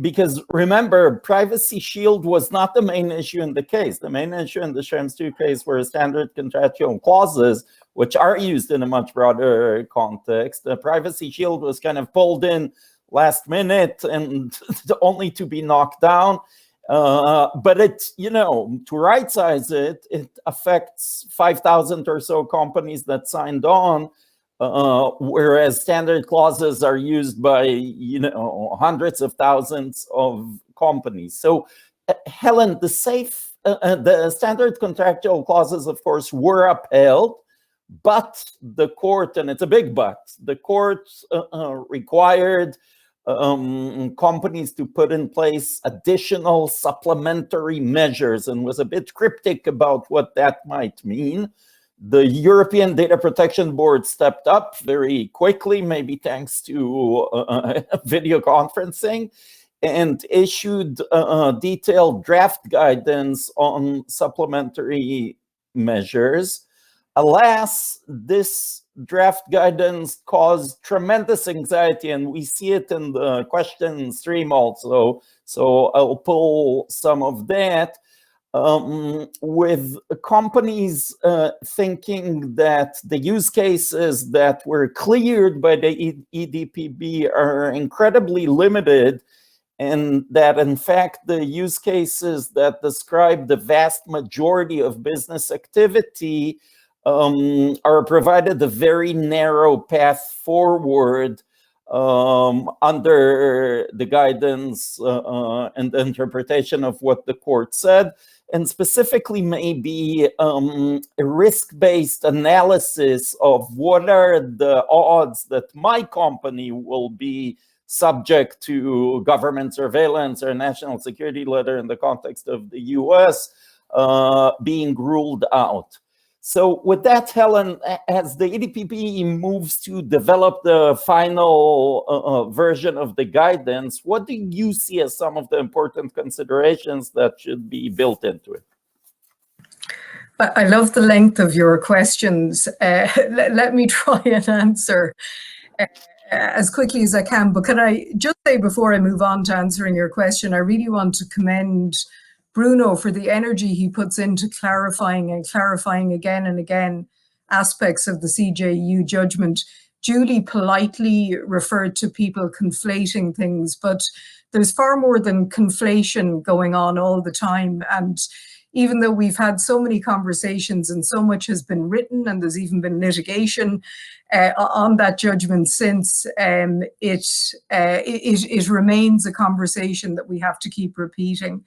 Because remember, Privacy Shield was not the main issue in the case. The main issue in the Schrems II case were standard contractual clauses, which are used in a much broader context. The Privacy Shield was kind of pulled in last minute and only to be knocked down. But it's, you know, to right size it, it affects 5,000 or so companies that signed on, whereas standard clauses are used by, you know, hundreds of thousands of companies. So, Helen, the standard contractual clauses, of course, were upheld, but the court, and it's a big but, the court required companies to put in place additional supplementary measures and was a bit cryptic about what that might mean. The European Data Protection Board stepped up very quickly, maybe thanks to video conferencing, and issued detailed draft guidance on supplementary measures. Alas, this draft guidance caused tremendous anxiety, and we see it in the question stream also. So I'll pull some of that. With companies thinking that the use cases that were cleared by the EDPB are incredibly limited, and that in fact the use cases that describe the vast majority of business activity are provided a very narrow path forward under the guidance and the interpretation of what the court said, and specifically maybe a risk-based analysis of what are the odds that my company will be subject to government surveillance or national security letter in the context of the US being ruled out. So with that, Helen, as the EDPB moves to develop the final version of the guidance, what do you see as some of the important considerations that should be built into it? I love the length of your questions. Let me try and answer as quickly as I can. But can I just say, before I move on to answering your question, I really want to commend Bruno for the energy he puts into clarifying and clarifying again and again aspects of the CJEU judgment. Julie politely referred to people conflating things, but there's far more than conflation going on all the time. And even though we've had so many conversations and so much has been written, and there's even been litigation on that judgment since, it remains a conversation that we have to keep repeating.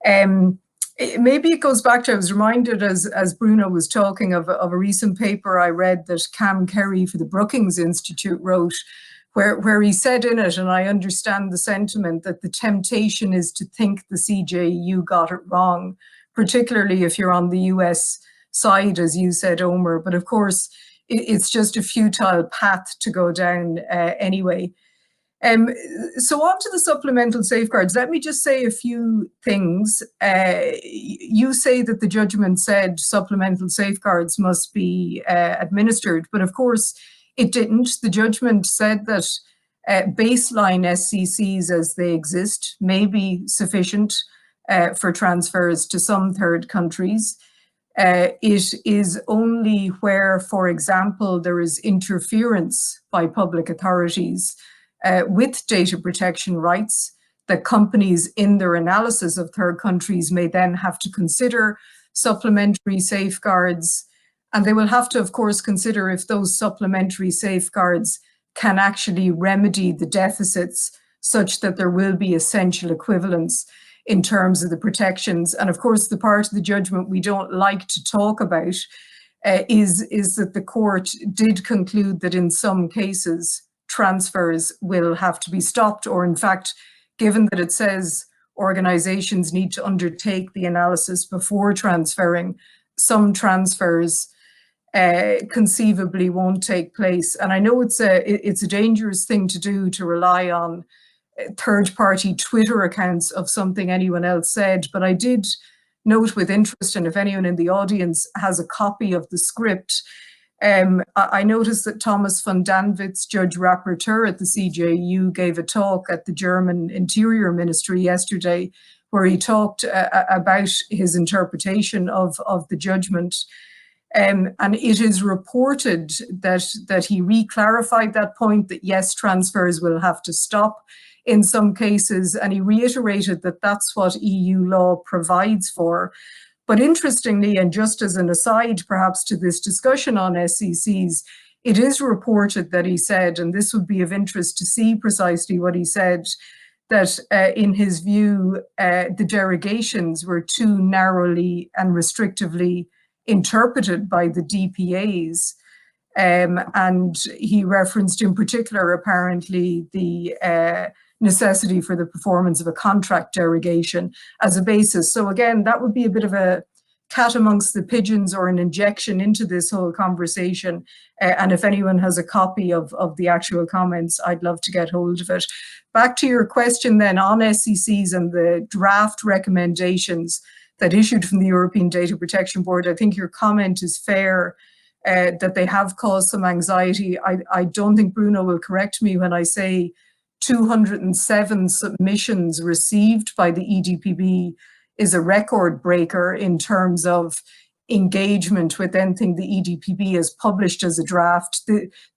Maybe it goes back to, I was reminded as Bruno was talking of a recent paper I read that Cam Kerry for the Brookings Institute wrote, where he said in it, and I understand the sentiment, that the temptation is to think the CJEU got it wrong, particularly if you're on the US side, as you said, Omer. But of course, it's just a futile path to go down anyway. So on to the supplemental safeguards. Let me just say a few things. You say that the judgment said supplemental safeguards must be administered, but of course it didn't. The judgment said that baseline SCCs as they exist may be sufficient for transfers to some third countries. It is only where, for example, there is interference by public authorities with data protection rights that companies in their analysis of third countries may then have to consider supplementary safeguards, and they will have to, of course, consider if those supplementary safeguards can actually remedy the deficits such that there will be essential equivalence in terms of the protections. And of course, the part of the judgment we don't like to talk about is that the court did conclude that in some cases, transfers will have to be stopped, or in fact, given that it says organizations need to undertake the analysis before transferring, some transfers conceivably won't take place. And I know it's a dangerous thing to do, to rely on third-party Twitter accounts of something anyone else said, but I did note with interest, and if anyone in the audience has a copy of the script, I noticed that Thomas von Danwitz, Judge Rapporteur at the CJU, gave a talk at the German Interior Ministry yesterday, where he talked about his interpretation of the judgment. And it is reported that he re-clarified that point, that yes, transfers will have to stop in some cases, and he reiterated that that's what EU law provides for. But interestingly, and just as an aside perhaps to this discussion on SCCs, it is reported that he said, and this would be of interest to see precisely what he said, that in his view, the derogations were too narrowly and restrictively interpreted by the DPAs. And he referenced in particular, apparently, the necessity for the performance of a contract derogation as a basis. So again, that would be a bit of a cat amongst the pigeons, or an injection into this whole conversation. And if anyone has a copy of the actual comments, I'd love to get hold of it. Back to your question then on SCCs and the draft recommendations that issued from the European Data Protection Board. I think your comment is fair, that they have caused some anxiety. I don't think Bruno will correct me when I say 207 submissions received by the EDPB is a record breaker in terms of engagement with anything the EDPB has published as a draft.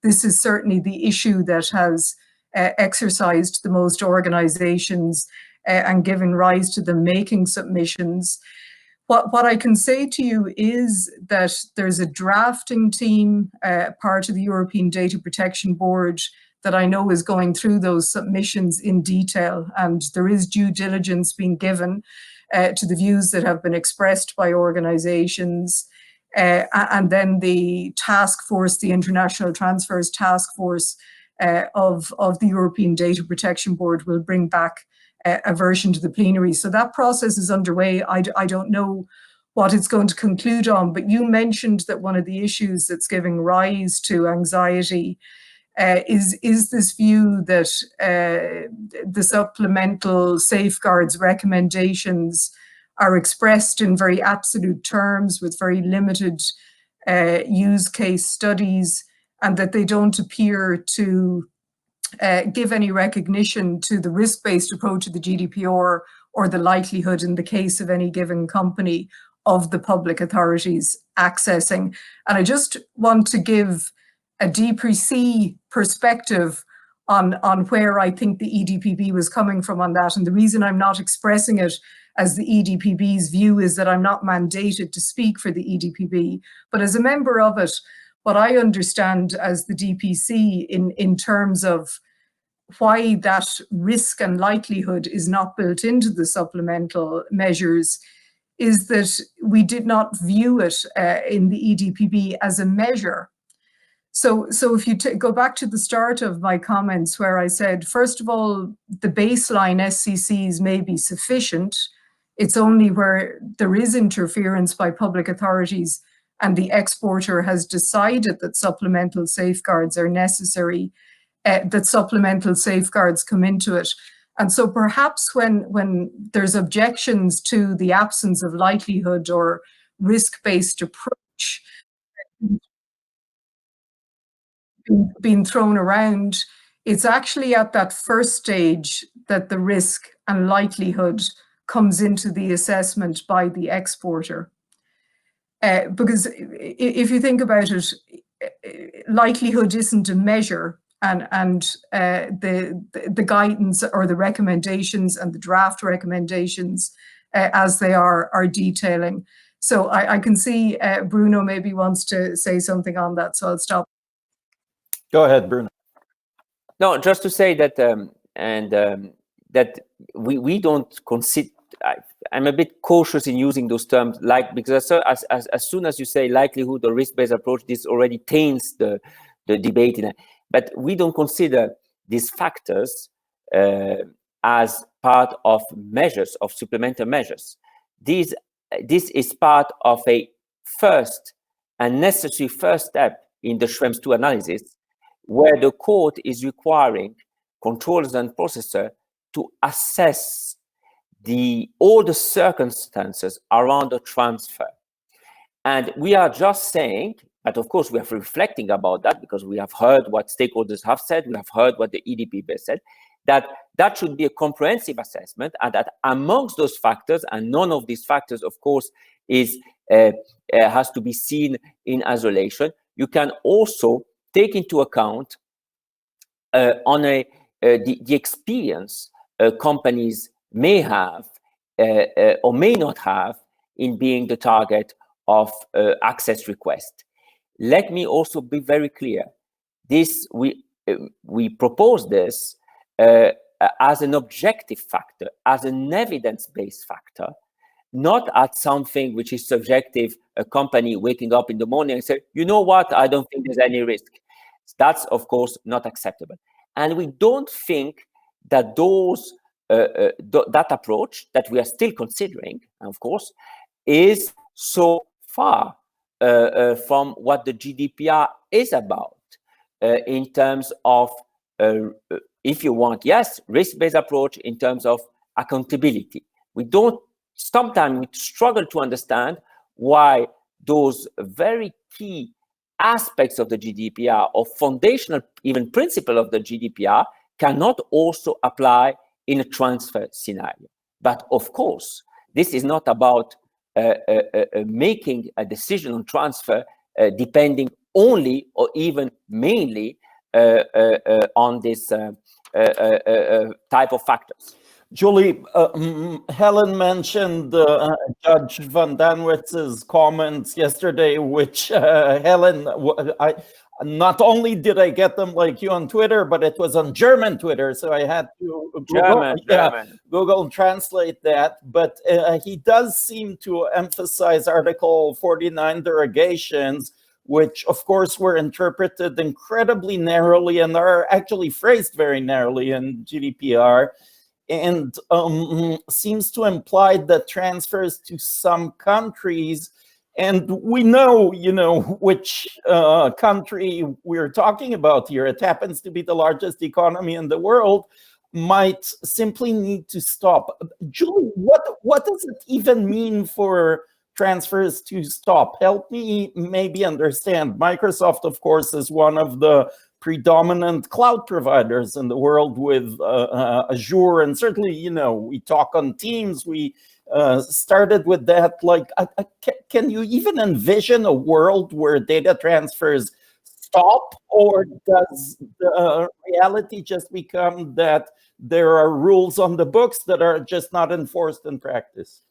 This is certainly the issue that has exercised the most organizations and given rise to them making submissions. What I can say to you is that there's a drafting team, part of the European Data Protection Board, that I know is going through those submissions in detail, and there is due diligence being given to the views that have been expressed by organizations. And then the task force, the International Transfers Task Force of the European Data Protection Board, will bring back a version to the plenary. So that process is underway. I don't know what it's going to conclude on, but you mentioned that one of the issues that's giving rise to anxiety is this view that the supplemental safeguards recommendations are expressed in very absolute terms with very limited use case studies, and that they don't appear to give any recognition to the risk-based approach of the GDPR or the likelihood in the case of any given company of the public authorities accessing. And I just want to give a DPC perspective on where I think the EDPB was coming from on that. And the reason I'm not expressing it as the EDPB's view is that I'm not mandated to speak for the EDPB, but as a member of it, what I understand as the DPC in terms of why that risk and likelihood is not built into the supplemental measures is that we did not view it in the EDPB as a measure. So if you go back to the start of my comments where I said, first of all, the baseline SCCs may be sufficient. It's only where there is interference by public authorities and the exporter has decided that supplemental safeguards are necessary, that supplemental safeguards come into it. And so perhaps when there's objections to the absence of likelihood or risk-based approach being thrown around, it's actually at that first stage that the risk and likelihood comes into the assessment by the exporter. Because if you think about it, likelihood isn't a measure, and the guidance or the recommendations and the draft recommendations as they are detailing So I can see Bruno maybe wants to say something on that, so I'll stop. Go ahead, Bruno. No, just to say that that we don't consider. I'm a bit cautious in using those terms, like, because as soon as you say likelihood or risk-based approach, this already taints the debate. But we don't consider these factors as part of measures, of supplemental measures. This is part of a first and necessary first step in the Schrems II analysis, where the court is requiring controllers and processor to assess all the circumstances around the transfer. And we are just saying, but of course we are reflecting about that because we have heard what stakeholders have said, we have heard what the IDP has said, that should be a comprehensive assessment, and that amongst those factors, and none of these factors, of course, has to be seen in isolation, you can also take into account the experience companies may have or may not have in being the target of access request. Let me also be very clear. We propose this as an objective factor, as an evidence-based factor, not as something which is subjective, a company waking up in the morning and say, you know what, I don't think there's any risk. That's, of course, not acceptable. And we don't think that that approach that we are still considering, of course, is so far from what the GDPR is about in terms of, if you want, yes, risk-based approach in terms of accountability. Sometimes we struggle to understand why those very key aspects of the GDPR or foundational even principle of the GDPR cannot also apply in a transfer scenario. But of course, this is not about making a decision on transfer depending only or even mainly on this type of factors. Julie, Helen mentioned Judge Van Danwitz's comments yesterday, which Helen, not only did I get them like you on Twitter, but it was on German Twitter, so I had to Google translate that. But he does seem to emphasize Article 49 derogations, which of course were interpreted incredibly narrowly and are actually phrased very narrowly in GDPR. And seems to imply that transfers to some countries, and we know, which country we're talking about here. It happens to be the largest economy in the world, might simply need to stop. Julie, what does it even mean for transfers to stop? Help me maybe understand. Microsoft, of course, is one of the predominant cloud providers in the world with Azure, and certainly, we talk on Teams. We started with that. Like, can you even envision a world where data transfers stop, or does the reality just become that there are rules on the books that are just not enforced in practice?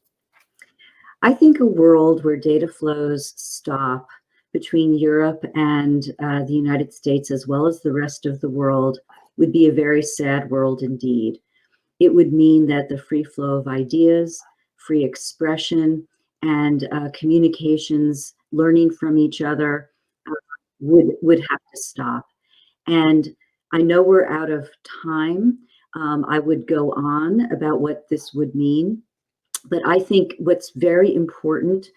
I think a world where data flows stop between Europe and the United States, as well as the rest of the world, would be a very sad world indeed. It would mean that the free flow of ideas, free expression, and communications, learning from each other, would have to stop. And I know we're out of time. I would go on about what this would mean, but I think what's very important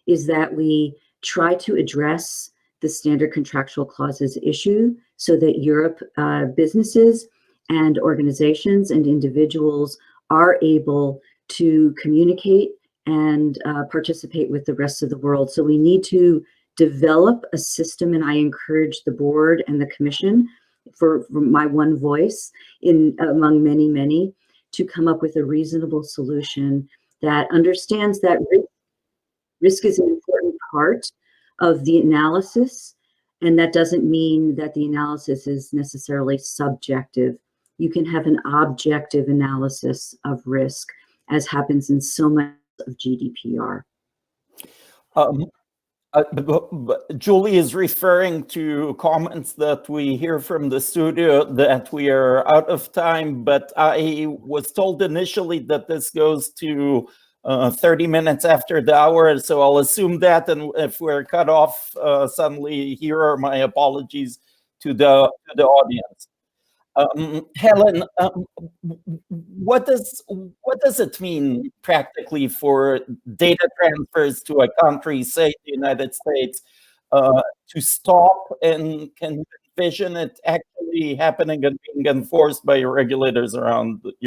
is that we try to address the standard contractual clauses issue so that Europe businesses and organizations and individuals are able to communicate and participate with the rest of the world. So we need to develop a system, and I encourage the board and the commission for my one voice among many, many, to come up with a reasonable solution that understands that risk is an important part of the analysis, and that doesn't mean that the analysis is necessarily subjective. You can have an objective analysis of risk, as happens in so much of GDPR. Julie is referring to comments that we hear from the studio that we are out of time, but I was told initially that this goes to 30 minutes after the hour, so I'll assume that, and if we're cut off suddenly, here are my apologies to the audience. Helen, what does it mean practically for data transfers to a country, say the United States, to stop, and can you envision it actually happening and being enforced by regulators around